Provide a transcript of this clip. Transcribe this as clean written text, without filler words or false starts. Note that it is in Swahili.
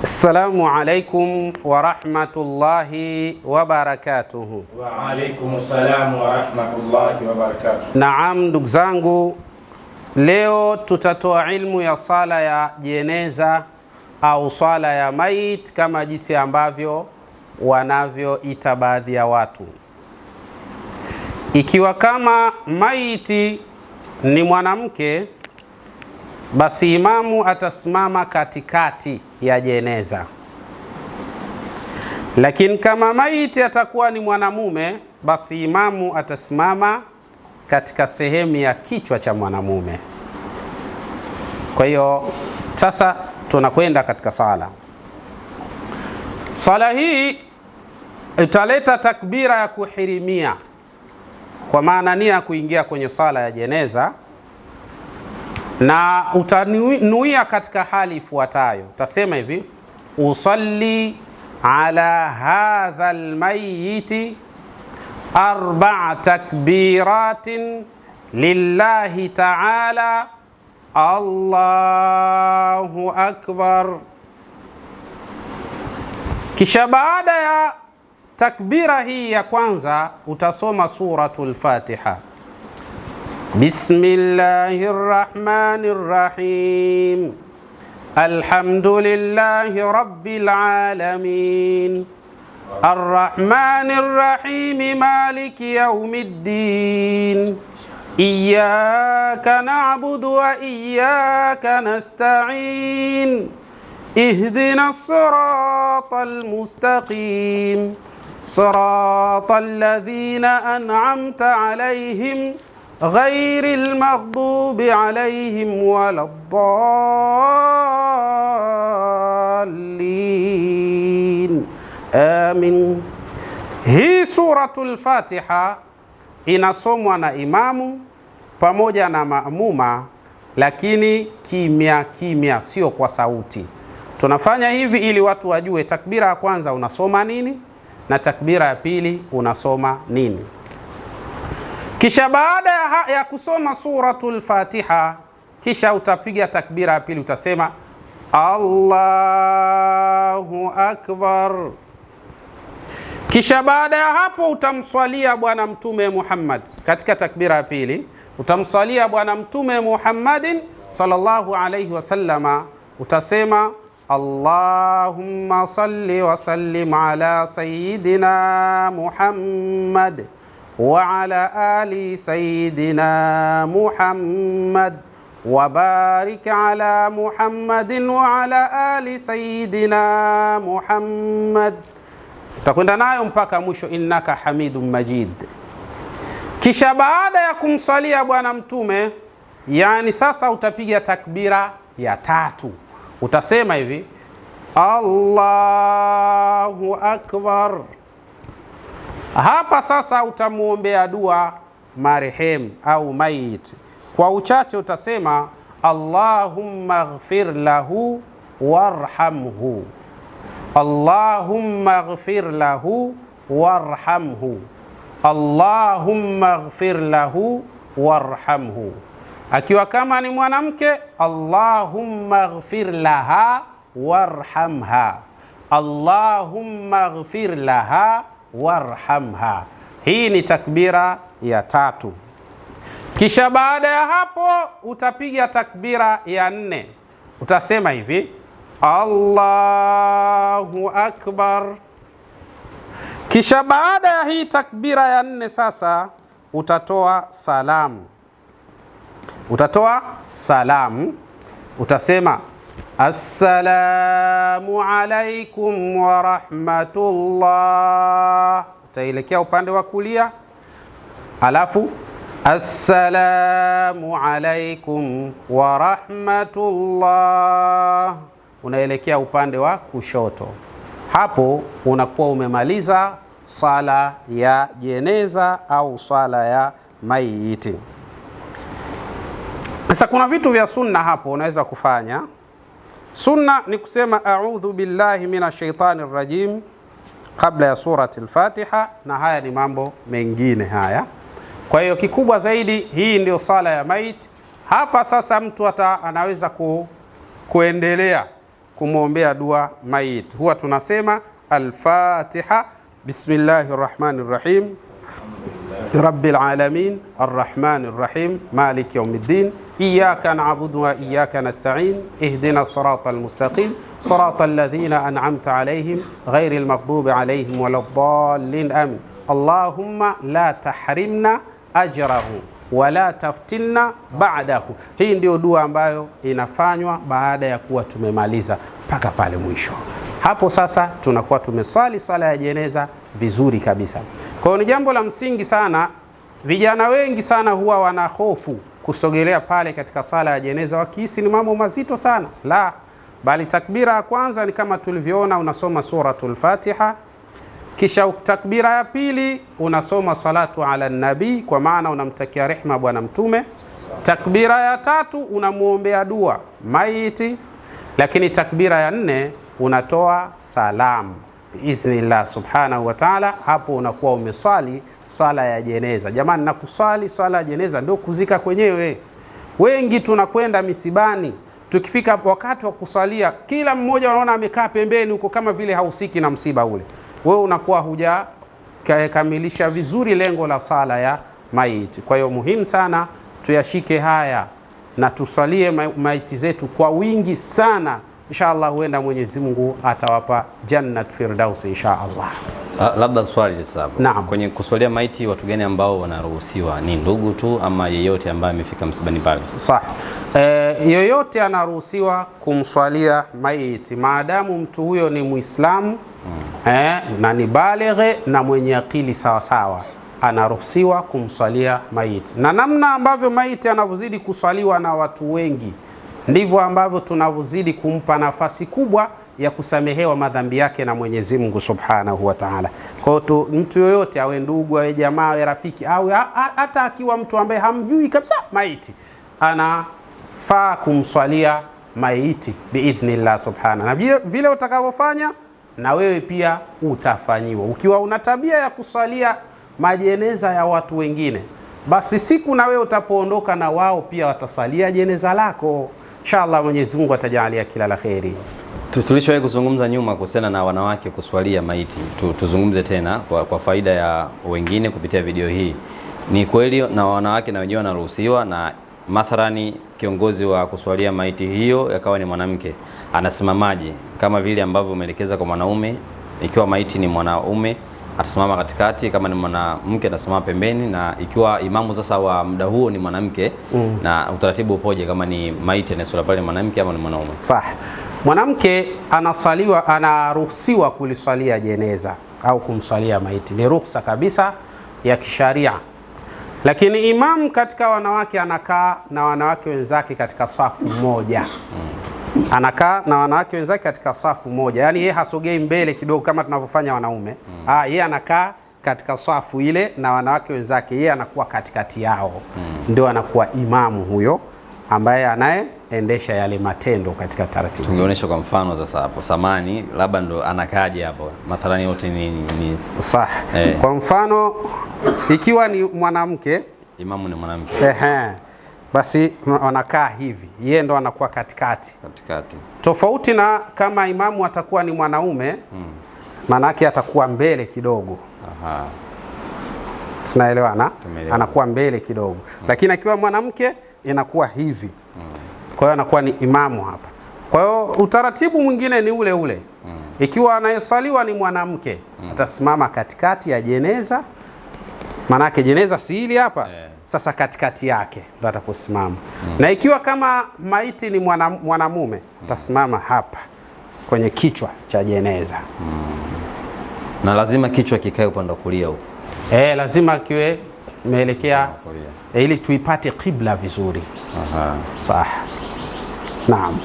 Assalamu alaikum wa rahmatullahi wa barakatuhu. Wa alaikum salamu wa rahmatullahi wa barakatuhu. Naam, ndugu zangu, leo tutatoa ilmu ya sala ya jeneza au sala ya mait kama jinsi ambavyo wanavyoita baadhi ya watu. Ikiwa kama maiti ni mwanamke, basi imamu atasimama katikati ya jeneza. Lakini kama maiti atakuwa ni mwanamume, basi imamu atasimama katika sehemu ya kichwa cha mwanamume. Kwa hiyo sasa tunakwenda katika sala. Sala hii italeta takbira ya kuhirimia, kwa maana nia ya kuingia kwenye sala ya jeneza, na utanuia katika hali ifuatayo. Utasema hivi: usalli ala hadha almayiti 4 takbiratin lillahi ta'ala, Allahu akbar. Kisha baada ya takbira hii ya kwanza utasoma suratul Fatiha. Bismillahirrahmanirrahim. Alhamdulillahi rabbil alamin. Arrahmanirrahim. Maliki yawmiddin. Iyyaka na'budu wa iyyaka nasta'in. Ihdinas siratal mustaqim. Siratal ladzina an'amta 'alaihim ghairil maghdubi 'alaihim waladdallin. Amin. Hii suratul Fatiha inasomwa na imamu pamoja na maamuma, lakini kimya kimya, sio kwa sauti. Tunafanya hivi ili watu wajue takbira ya kwanza unasoma nini na takbira ya pili unasoma nini. Kisha baada ya kusoma suratul Fatiha, kisha utapiga takbira ya pili, utasema Allahu akbar. Kisha baada ya hapo utamswalia Bwana Mtume Muhammad. Katika takbira ya pili utamswalia Bwana Mtume Muhammadin sallallahu alayhi wasallama, utasema Allahumma salli wa sallim ala sayyidina Muhammad wa ala ali sayyidina Muhammad wa barik ala Muhammadin wa ala ali sayyidina Muhammad. Utakwenda nayo mpaka mwisho, innaka hamidun majid. Kisha baada ya kumswalia Bwana Mtume, yani sasa utapiga takbira ya tatu. Utasema hivi Allahu akbar. Hapa sasa utamuombea dua marehemu au maiti. Kwa uchache utasema Allahumma ighfir lahu warhamhu, Allahumma ighfir lahu warhamhu, Allahumma ighfir lahu warhamhu. Akiwa kama ni mwanamke, Allahumma ighfir laha warhamha, Allahumma ighfir laha warhamha. Hii ni takbira ya tatu. Kisha baada ya hapo utapiga takbira ya 4. Utasema hivi Allahu akbar. Kisha baada ya hii takbira ya 4 sasa utatoa salamu. Utatoa salamu, utasema assalamu alaikum wa rahmatullah. Utaelekea upande wa kulia, alafu assalamu alaikum wa rahmatullah, unaelekea upande wa kushoto. Hapo unakuwa umemaliza sala ya jeneza au sala ya maiti. Sasa kuna vitu vya sunna hapo unaweza kufanya. Sunna ni kusema a'udhu billahi minash shaitani rajim kabla ya surati al-Fatiha, na haya ni mambo mengine haya. Kwa hiyo kikubwa zaidi, hii ndio sala ya maiti. Hapa sasa mtu anaweza kuendelea kumwombea dua maiti. Huwa tunasema al-Fatiha, bismillahir rahmanir rahim, rabbil alamin arrahmanir rahim maliki yawmiddin iyyaka na'budu wa iyyaka nasta'in ihdina siratal mustaqim siratal ladhina an'amta alayhim ghayril maghdubi alayhim waladdallin amin. Allahumma la tahrimna ajrahu wala taftinna ba'dahu. Hii ndio dua ambayo inafanywa baada ya kuwa tumemaliza mpaka pale mwisho. Hapo sasa tunakuwa tumeswali swala ya jeneza vizuri kabisa. Kwa hiyo ni jambo la msingi sana. Vijana wengi sana huwa wana hofu kusogelea pale katika sala ya jeneza, wakihisi ni mambo mazito sana. La, bali takbira ya kwanza ni kama tulivyoona, unasoma suratul Fatiha, kisha takbira ya pili unasoma salatu ala nabii, kwa maana unamtakia rehma bwana mtume. Takbira ya tatu unamuombea dua maiti, lakini takbira ya nne unatoa salamu biidhnillah subhanahu wa ta'ala. Hapo unakuwa umeswali swala ya jeneza. Jamani, na kuswali swala ya jeneza ndio kuzika kwenyewe. Wengi tunakwenda misibani, tukifika wakati wa kuswalia kila mmoja anaona amekaa pembeni huko kama vile hausiki na msiba ule. Wewe unakuwa hujakamilisha vizuri lengo la sala ya maiti. Kwa hiyo muhimu sana tuyashike haya na tusalie maiti zetu kwa wingi sana. Inshallah huenda Mwenyezi Mungu atawapa jannat firdaus inshallah. Labda swali sasa. Naam. Kwenye kuswalia maiti watu gani ambao wanaruhusiwa? Ni ndugu tu ama yeyote ambaye amefika msibani pale? Sawa. Yoyote anaruhusiwa kumswalia maiti maadamu mtu huyo ni Muislamu na ni balighe na mwenye akili sawa sawa, anaruhusiwa kumswalia maiti. Na namna ambavyo maiti anavyozidi kuswaliwa na watu wengi ndivyo ambavyo tunavyozidi kumpa nafasi kubwa ya kusamehewa madhambi yake na Mwenyezi Mungu Subhanahu wa Ta'ala. Kwa hiyo mtu yoyote, awe ndugu, awe jamaa, awe rafiki, au hata akiwa mtu ambaye hamjui kabisa maiti, anafaa kumswalia maiti biidhnillah subhanahu. Na vile utakavyofanya na wewe pia utafanyiwa. Ukiwa una tabia ya kuswalia majeneza ya watu wengine, basi siku na wewe utapoondoka na wao pia watasalia jeneza lako. Inshallah Mwenyezi Mungu atajalia kila la kheri. Tulishowahi kuzungumza nyuma kuhusiana na wanawake kuswalia maiti. Tuzungumze tena kwa faida ya wengine kupitia video hii. Ni kweli na wanawake na wenyewe wanaruhusiwa, na mathalani kiongozi wa kuswalia maiti hiyo yakawa ni mwanamke, anasimamaje? Kama vile ambavyo umeelekeza kwa mwanaume, ikiwa maiti ni mwanaume atasimama katikati, kama ni mwanamke atasimama pembeni, na ikiwa imamu sasa wa muda huo ni mwanamke, na utaratibu upoje kama ni maiti anaswali pale mwanamke ama ni mwanaume? Sawa. Mwanamke anaruhusiwa kuliswalia jeneza au kumswalia maiti, ni ruhusa kabisa ya kisharia. Lakini imamu katika wanawake anakaa na wanawake wenzake katika safu moja. Anakaa na wanawake wenzake katika safu moja. Yaani yeye hasogei mbele kidogo kama tunavyofanya wanaume. Yeye anakaa katika safu ile na wanawake wenzake, yeye anakuwa katikati yao. Ndio anakuwa imamu huyo ambaye anayeendesha yale matendo katika taratibu. Tungeonyesha kwa mfano sasa hapo samani, labda ndo anakaaje hapo? Mathalani yote ni sawa. Kwa mfano ikiwa ni mwanamke, imamu ni mwanamke. Basi wanakaa hivi, yeye ndo anakuwa katikati. Tofauti na kama imamu atakuwa ni mwanaume, manake atakuwa mbele kidogo. Tunaelewana? Anakuwa mbele kidogo. Lakini akiwa mwanamke inakuwa hivi. Kwa hiyo anakuwa ni imamu hapa. Kwa hiyo utaratibu mwingine ni ule ule. Ikiwa anayeswaliwa ni mwanamke, atasimama katikati ya jeneza. Manake jeneza si hili hapa. Sasa katikati yake ndo ataposimama. Na ikiwa kama maiti ni mwanamume, atasimama hapa kwenye kichwa cha jeneza. Na lazima kichwa kikae upande wa kulia huko. Lazima kiwe imeelekea ili tuipate kibla vizuri. Sawa. Naam.